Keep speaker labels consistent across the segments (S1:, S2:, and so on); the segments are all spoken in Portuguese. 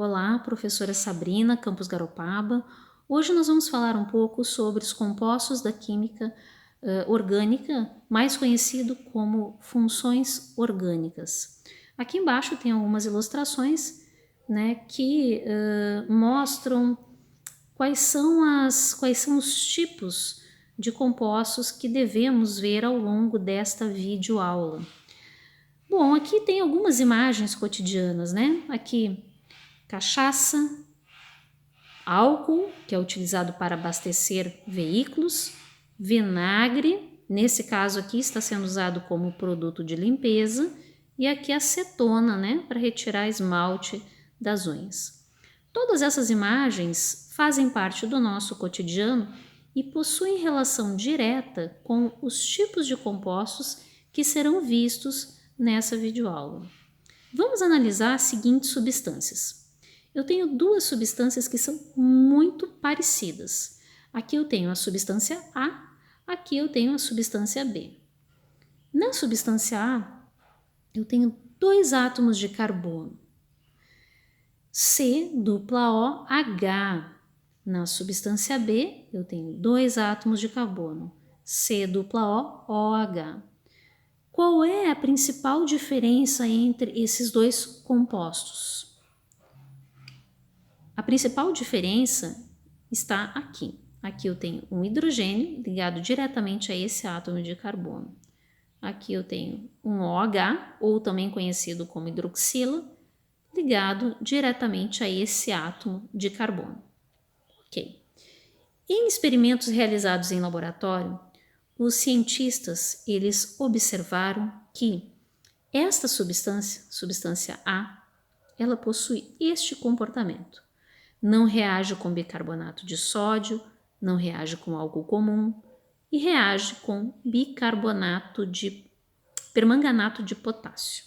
S1: Olá, professora Sabrina Campos Garopaba. Hoje nós vamos falar um pouco sobre os compostos da química orgânica, mais conhecido como funções orgânicas. Aqui embaixo tem algumas ilustrações, né, que mostram quais são os tipos de compostos que devemos ver ao longo desta videoaula. Bom, aqui tem algumas imagens cotidianas, né? Aqui, cachaça, álcool, que é utilizado para abastecer veículos, vinagre, nesse caso aqui está sendo usado como produto de limpeza, e aqui acetona, né, para retirar esmalte das unhas. Todas essas imagens fazem parte do nosso cotidiano e possuem relação direta com os tipos de compostos que serão vistos nessa videoaula. Vamos analisar as seguintes substâncias. Eu tenho duas substâncias que são muito parecidas. Aqui eu tenho a substância A, aqui eu tenho a substância B. Na substância A, eu tenho dois átomos de carbono, C-OH. Na substância B, eu tenho dois átomos de carbono, C-OH. Qual é a principal diferença entre esses dois compostos? A principal diferença está aqui. Aqui eu tenho um hidrogênio ligado diretamente a esse átomo de carbono. Aqui eu tenho um OH, ou também conhecido como hidroxila, ligado diretamente a esse átomo de carbono. Ok. Em experimentos realizados em laboratório, os cientistas eles observaram que esta substância A, ela possui este comportamento. Não reage com bicarbonato de sódio, não reage com álcool comum e reage com permanganato de potássio.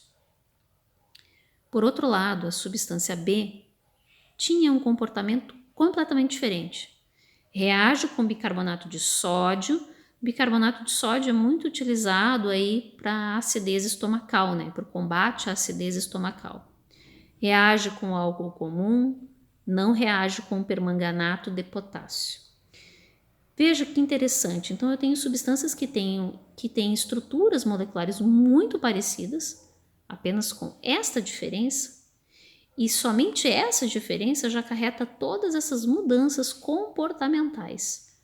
S1: Por outro lado, a substância B tinha um comportamento completamente diferente. Reage com bicarbonato de sódio. Bicarbonato de sódio é muito utilizado aí para acidez estomacal, né? Para o combate à acidez estomacal. Reage com álcool comum, não reage com permanganato de potássio. Veja que interessante. Então, eu tenho substâncias que têm estruturas moleculares muito parecidas, apenas com esta diferença, e somente essa diferença já acarreta todas essas mudanças comportamentais.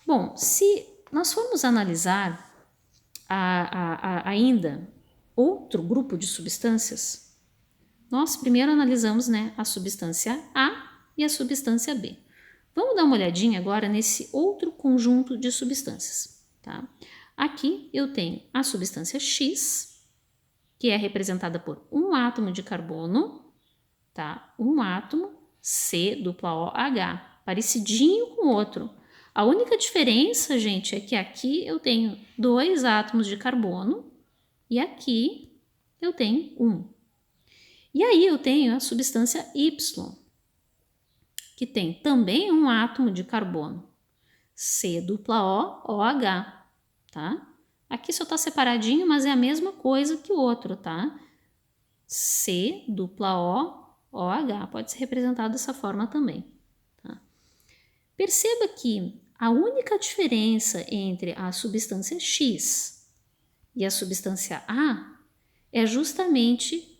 S1: Bom, se nós formos analisar ainda outro grupo de substâncias, nós primeiro analisamos, né, a substância A e a substância B. Vamos dar uma olhadinha agora nesse outro conjunto de substâncias, tá? Aqui eu tenho a substância X, que é representada por um átomo de carbono, tá? Um átomo C-OH, parecidinho com o outro. A única diferença, gente, é que aqui eu tenho dois átomos de carbono e aqui eu tenho um. E aí eu tenho a substância Y, que tem também um átomo de carbono, C-OH, tá? Aqui só está separadinho, mas é a mesma coisa que o outro, tá? C-OH, pode ser representado dessa forma também, tá? Perceba que a única diferença entre a substância X e a substância A é justamente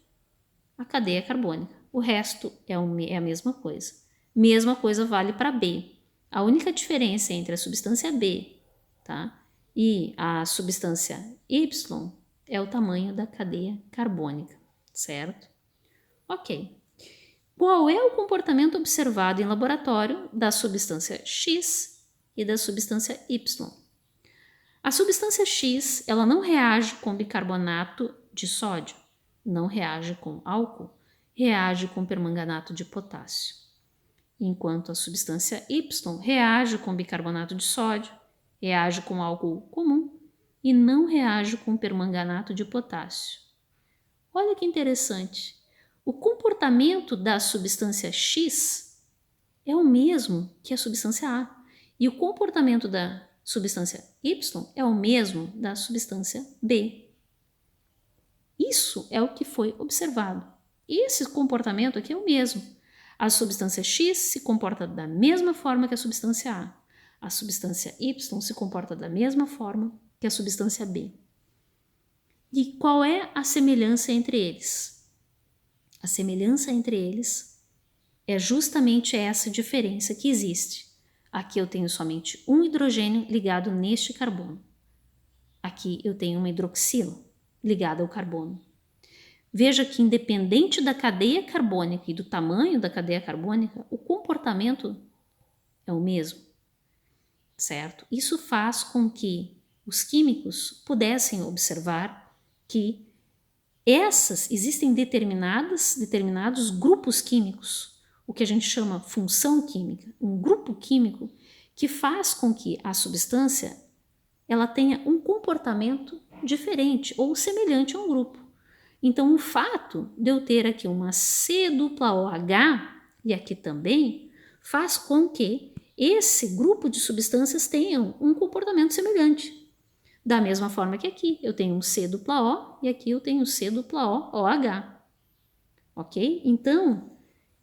S1: a cadeia carbônica. O resto é a mesma coisa. Mesma coisa vale para B. A única diferença entre a substância B, tá, e a substância Y é o tamanho da cadeia carbônica, certo? Ok. Qual é o comportamento observado em laboratório da substância X e da substância Y? A substância X, ela não reage com bicarbonato de sódio, não reage com álcool, reage com permanganato de potássio. Enquanto a substância Y reage com bicarbonato de sódio, reage com álcool comum e não reage com permanganato de potássio. Olha que interessante. O comportamento da substância X é o mesmo que a substância A e o comportamento da substância Y é o mesmo da substância B. Isso é o que foi observado. E esse comportamento aqui é o mesmo. A substância X se comporta da mesma forma que a substância A. A substância Y se comporta da mesma forma que a substância B. E qual é a semelhança entre eles? A semelhança entre eles é justamente essa diferença que existe. Aqui eu tenho somente um hidrogênio ligado neste carbono. Aqui eu tenho uma hidroxila ligada ao carbono. Veja que, independente da cadeia carbônica e do tamanho da cadeia carbônica, o comportamento é o mesmo, certo? Isso faz com que os químicos pudessem observar que existem determinados grupos químicos, o que a gente chama função química, um grupo químico que faz com que a substância ela tenha um comportamento diferente ou semelhante a um grupo. Então, o fato de eu ter aqui uma C-OH, e aqui também, faz com que esse grupo de substâncias tenham um comportamento semelhante. Da mesma forma que aqui, eu tenho um C-O e aqui eu tenho um C-OH. Ok? Então,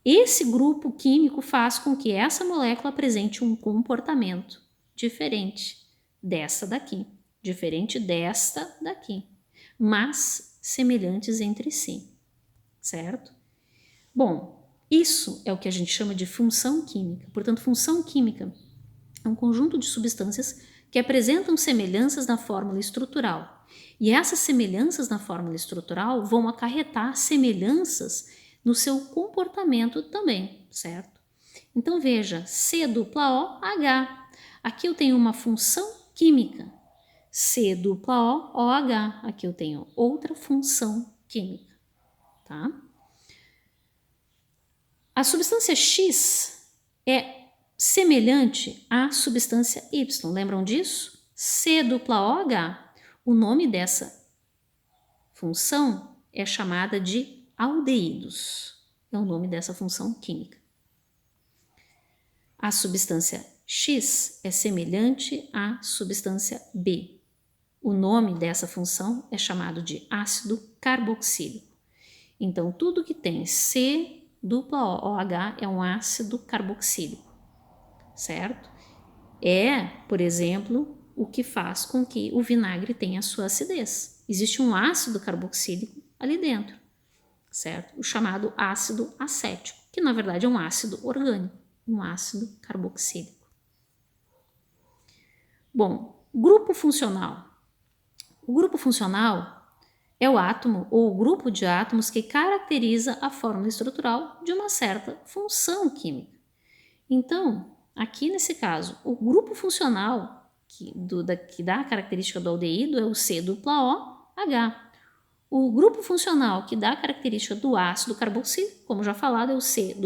S1: esse grupo químico faz com que essa molécula apresente um comportamento diferente dessa daqui, diferente desta daqui, mas semelhantes entre si, certo? Bom, isso é o que a gente chama de função química. Portanto, função química é um conjunto de substâncias que apresentam semelhanças na fórmula estrutural. E essas semelhanças na fórmula estrutural vão acarretar semelhanças no seu comportamento também, certo? Então veja, C-OH. Aqui eu tenho uma função química. C-OH. Aqui eu tenho outra função química, tá? A substância X é semelhante à substância Y. Lembram disso? C-OH. O nome dessa função é chamada de aldeídos. É o nome dessa função química. A substância X é semelhante à substância B. O nome dessa função é chamado de ácido carboxílico. Então, tudo que tem C-OH é um ácido carboxílico, certo? É, por exemplo, o que faz com que o vinagre tenha a sua acidez. Existe um ácido carboxílico ali dentro, certo? O chamado ácido acético, que na verdade é um ácido orgânico, um ácido carboxílico. Bom, grupo funcional. O grupo funcional é o átomo ou o grupo de átomos que caracteriza a fórmula estrutural de uma certa função química. Então, aqui nesse caso, o grupo funcional que dá a característica do aldeído é o C-OH. O grupo funcional que dá a característica do ácido carboxílico, como já falado, é o C-OH.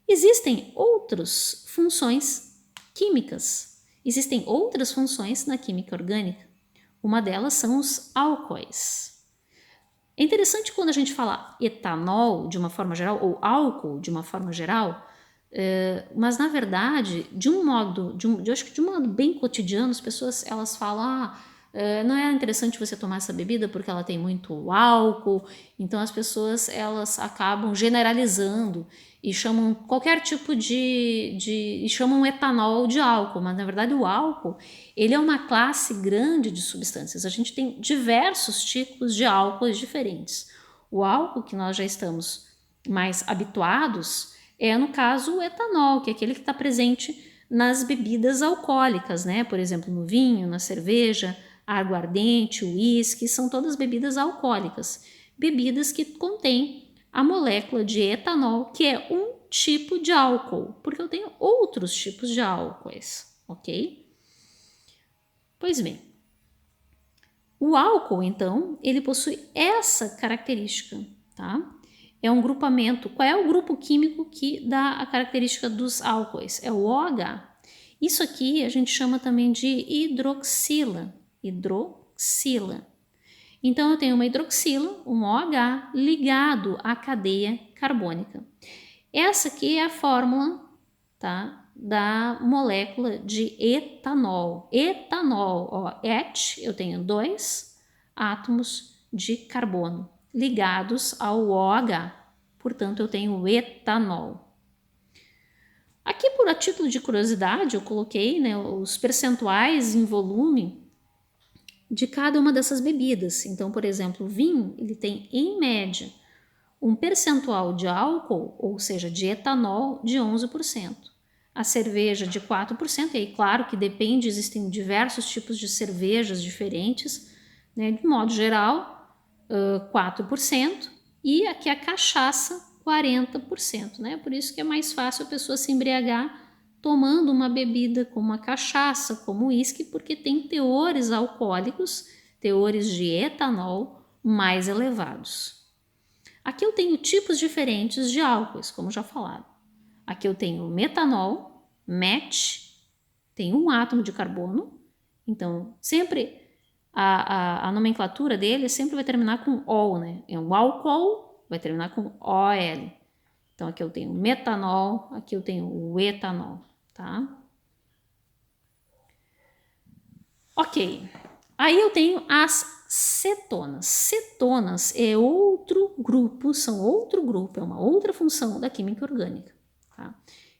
S1: Existem outras funções químicas. Existem outras funções na química orgânica. Uma delas são os álcoois. É interessante quando a gente fala etanol de uma forma geral, ou álcool de uma forma geral, mas na verdade, eu acho que de um modo bem cotidiano, as pessoas elas falam, não é interessante você tomar essa bebida porque ela tem muito álcool, então as pessoas elas acabam generalizando e chamam qualquer tipo e chamam etanol de álcool, mas na verdade o álcool ele é uma classe grande de substâncias. A gente tem diversos tipos de álcoois diferentes. O álcool que nós já estamos mais habituados é, no caso, o etanol, que é aquele que está presente nas bebidas alcoólicas, né? Por exemplo, no vinho, na cerveja, aguardente, uísque, são todas bebidas alcoólicas. Bebidas que contêm a molécula de etanol, que é um tipo de álcool, porque eu tenho outros tipos de álcoois, ok? Pois bem, o álcool, então, ele possui essa característica, tá? É um grupamento. Qual é o grupo químico que dá a característica dos álcoois? É o OH. Isso aqui a gente chama também de hidroxila. Hidroxila. Então, eu tenho uma hidroxila, um OH, ligado à cadeia carbônica. Essa aqui é a fórmula, tá, da molécula de etanol. Etanol, ó, eu tenho 2 átomos de carbono ligados ao OH. Portanto, eu tenho o etanol. Aqui, a título de curiosidade, eu coloquei, né, os percentuais em volume de cada uma dessas bebidas. Então, por exemplo, o vinho, ele tem, em média, um percentual de álcool, ou seja, de etanol, de 11%. A cerveja de 4%, e aí, claro que depende, existem diversos tipos de cervejas diferentes, né? De modo geral, 4%, e aqui a cachaça, 40%, né? Por isso que é mais fácil a pessoa se embriagar tomando uma bebida como a cachaça, como o uísque, porque tem teores alcoólicos, teores de etanol mais elevados. Aqui eu tenho tipos diferentes de álcoois, como já falado. Aqui eu tenho metanol, MET, tem um átomo de carbono, então sempre a nomenclatura dele sempre vai terminar com OL, né? É um álcool, vai terminar com OL. Então aqui eu tenho metanol, aqui eu tenho o etanol, tá? Ok, aí eu tenho as cetonas. Cetonas é outro grupo, é uma outra função da química orgânica. Tá?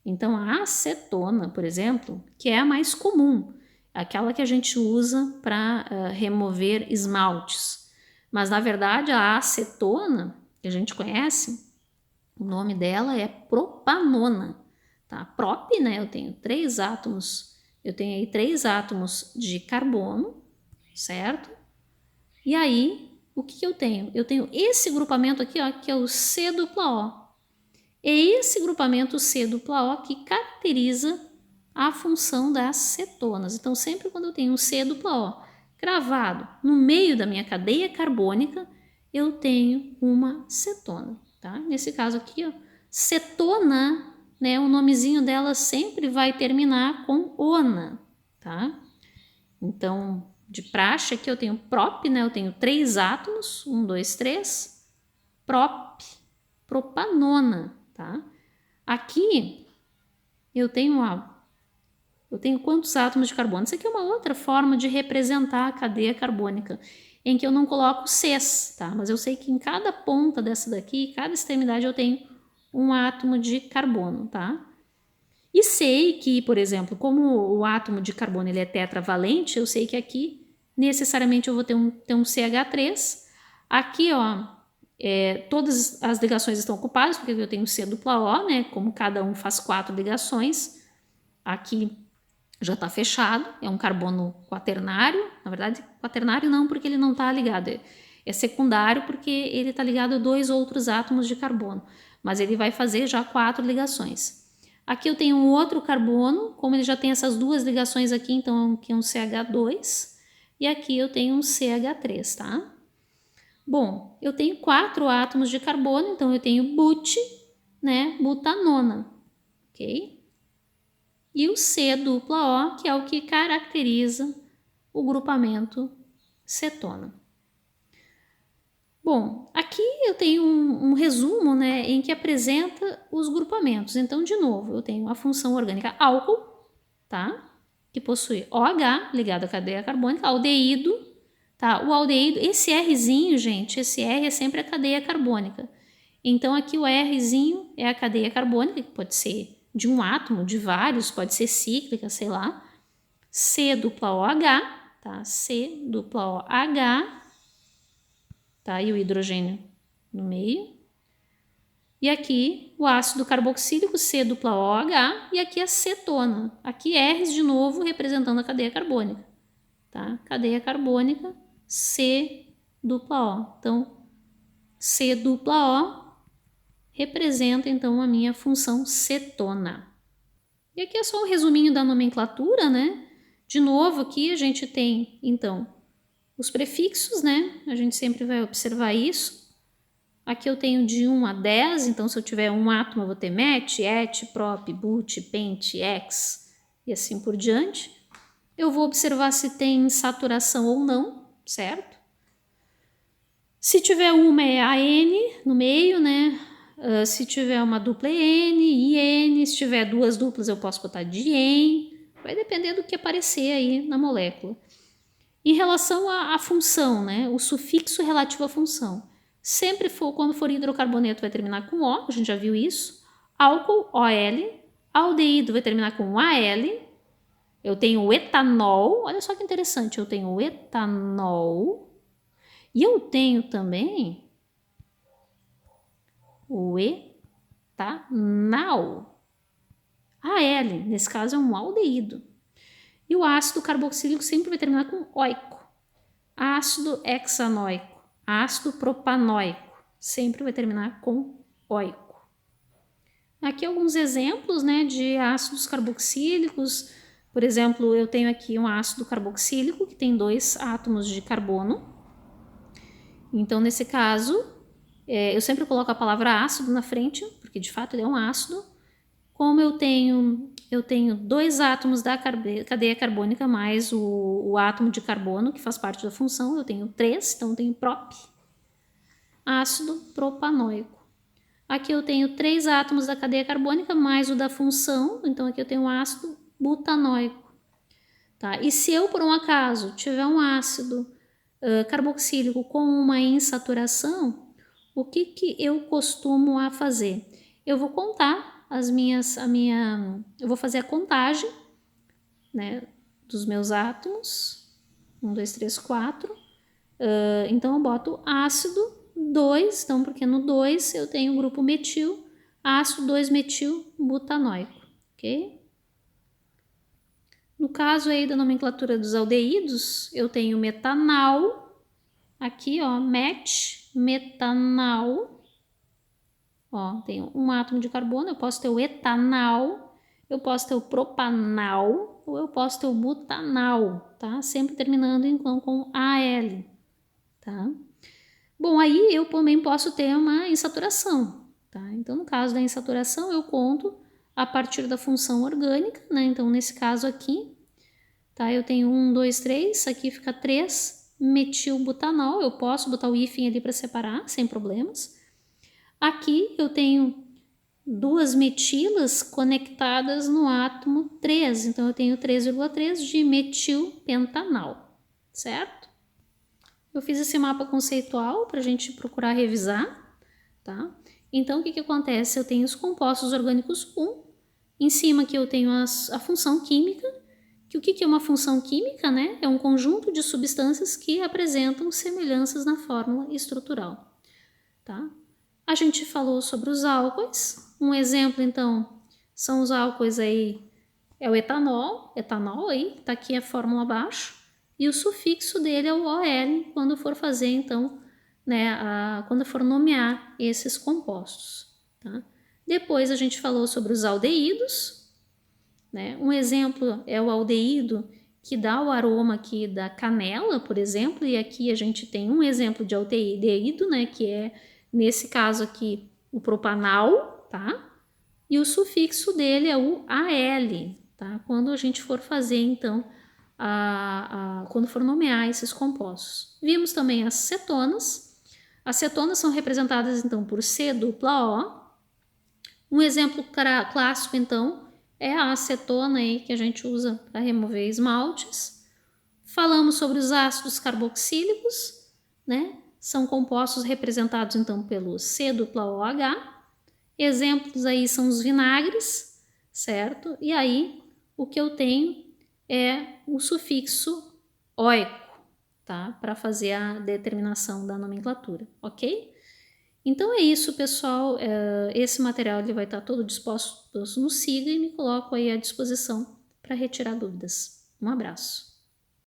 S1: Então a acetona, por exemplo, que é a mais comum, aquela que a gente usa para remover esmaltes. Mas na verdade a acetona, que a gente conhece, o nome dela é propanona. Tá? Prop, né? Eu tenho aí 3 átomos de carbono, certo? E aí, o que eu tenho? Eu tenho esse grupamento aqui, ó, que é o C-O. É esse grupamento C-O que caracteriza a função das cetonas. Então, sempre quando eu tenho um C-O cravado no meio da minha cadeia carbônica, eu tenho uma cetona. Tá? Nesse caso aqui, ó, cetona, né, o nomezinho dela sempre vai terminar com ona. Tá? Então, de praxe, aqui eu tenho prop, né? Eu tenho 3 átomos, 1, 2, 3, propanona, tá? Aqui eu tenho quantos átomos de carbono? Isso aqui é uma outra forma de representar a cadeia carbônica, em que eu não coloco Cs, tá? Mas eu sei que em cada ponta dessa daqui, cada extremidade eu tenho um átomo de carbono, tá? E sei que, por exemplo, como o átomo de carbono ele é tetravalente, eu sei que aqui necessariamente eu vou ter um CH3. Aqui, ó, todas as ligações estão ocupadas, porque eu tenho C-O, né? Como cada um faz 4 ligações, aqui já está fechado, é um carbono quaternário. Na verdade, quaternário não, porque ele não está ligado. É secundário, porque ele está ligado a 2 outros átomos de carbono, mas ele vai fazer já 4 ligações. Aqui eu tenho um outro carbono, como ele já tem essas 2 ligações aqui, então aqui é um CH2 e aqui eu tenho um CH3, tá? Bom, eu tenho 4 átomos de carbono, então eu tenho but, né, butanona, ok? E o C-O, que é o que caracteriza o grupamento cetona. Bom, aqui eu tenho um resumo, né, em que apresenta os grupamentos. Então, de novo, eu tenho a função orgânica álcool, tá? Que possui OH ligado à cadeia carbônica, aldeído, tá? O aldeído, esse Rzinho, gente, esse R é sempre a cadeia carbônica. Então, aqui o Rzinho é a cadeia carbônica, que pode ser de um átomo, de vários, pode ser cíclica, sei lá. C-OH, tá? C-OH. Tá? E o hidrogênio no meio. E aqui o ácido carboxílico, C-OH, e aqui a cetona. Aqui R's de novo representando a cadeia carbônica. Tá? Cadeia carbônica, C-O. Então, C-O representa então a minha função cetona. E aqui é só um resuminho da nomenclatura, né? De novo, aqui a gente tem então os prefixos, né? A gente sempre vai observar isso. Aqui eu tenho de 1 a 10, então se eu tiver um átomo eu vou ter met, et, prop, but, pent, ex e assim por diante. Eu vou observar se tem saturação ou não, certo? Se tiver uma é AN no meio, né? Se tiver uma dupla N, IN, se tiver 2 duplas eu posso botar dien, vai depender do que aparecer aí na molécula. Em relação à função, né? O sufixo relativo à função. Sempre quando for hidrocarboneto vai terminar com O, a gente já viu isso. Álcool, OL. Aldeído vai terminar com AL. Eu tenho o etanol, olha só que interessante, eu tenho o etanol. E eu tenho também o etanal. AL, nesse caso é um aldeído. E o ácido carboxílico sempre vai terminar com oico. Ácido hexanoico, ácido propanoico, sempre vai terminar com oico. Aqui alguns exemplos, né, de ácidos carboxílicos. Por exemplo, eu tenho aqui um ácido carboxílico que tem 2 átomos de carbono. Então, nesse caso, eu sempre coloco a palavra ácido na frente, porque de fato ele é um ácido. Como eu tenho 2 átomos da cadeia carbônica mais o átomo de carbono, que faz parte da função, eu tenho 3, então eu tenho prop, ácido propanoico. Aqui eu tenho 3 átomos da cadeia carbônica mais o da função, então aqui eu tenho um ácido butanoico. Tá? E se eu, por um acaso, tiver um ácido carboxílico com uma insaturação, o que eu costumo a fazer? Eu vou contar eu vou fazer a contagem, né, dos meus átomos, 1, 2, 3, 4, então eu boto ácido 2, então porque no 2 eu tenho o grupo metil, ácido 2-metil butanoico, ok? No caso aí da nomenclatura dos aldeídos, eu tenho metanal, aqui ó, metanal, ó, tenho um átomo de carbono, eu posso ter o etanal, eu posso ter o propanal, ou eu posso ter o butanal, tá? Sempre terminando então com AL, tá? Bom, aí eu também posso ter uma insaturação, tá? Então, no caso da insaturação, eu conto a partir da função orgânica, né? Então, nesse caso aqui, tá? Eu tenho 1, 2, 3, aqui fica 3 metilbutanol, eu posso botar o hífen ali para separar, sem problemas. Aqui eu tenho 2 metilas conectadas no átomo 3, então eu tenho 3,3 de metilpentanal, certo? Eu fiz esse mapa conceitual para a gente procurar revisar, tá? Então, o que acontece? Eu tenho os compostos orgânicos 1, em cima aqui eu tenho a função química, que o que é uma função química, né? É um conjunto de substâncias que apresentam semelhanças na fórmula estrutural, tá? A gente falou sobre os álcoois, um exemplo, então, são os álcoois aí, é o etanol aí, tá aqui a fórmula abaixo, e o sufixo dele é o OL, quando for fazer, então, né, quando for nomear esses compostos, tá? Depois a gente falou sobre os aldeídos, né? Um exemplo é o aldeído que dá o aroma aqui da canela, por exemplo, e aqui a gente tem um exemplo de aldeído, né, que é, nesse caso aqui, o propanal, tá? E o sufixo dele é o AL, tá? Quando a gente for fazer, então, quando for nomear esses compostos. Vimos também as cetonas. As cetonas são representadas, então, por C dupla O. Um exemplo clássico, então, é a acetona aí, que a gente usa para remover esmaltes. Falamos sobre os ácidos carboxílicos, né? São compostos representados, então, pelo C dupla OH. Exemplos aí são os vinagres, certo? E aí, o que eu tenho é o sufixo oico, tá? Para fazer a determinação da nomenclatura, ok? Então é isso, pessoal. Esse material ele vai estar todo disposto no Siga e me coloco aí à disposição para retirar dúvidas. Um abraço.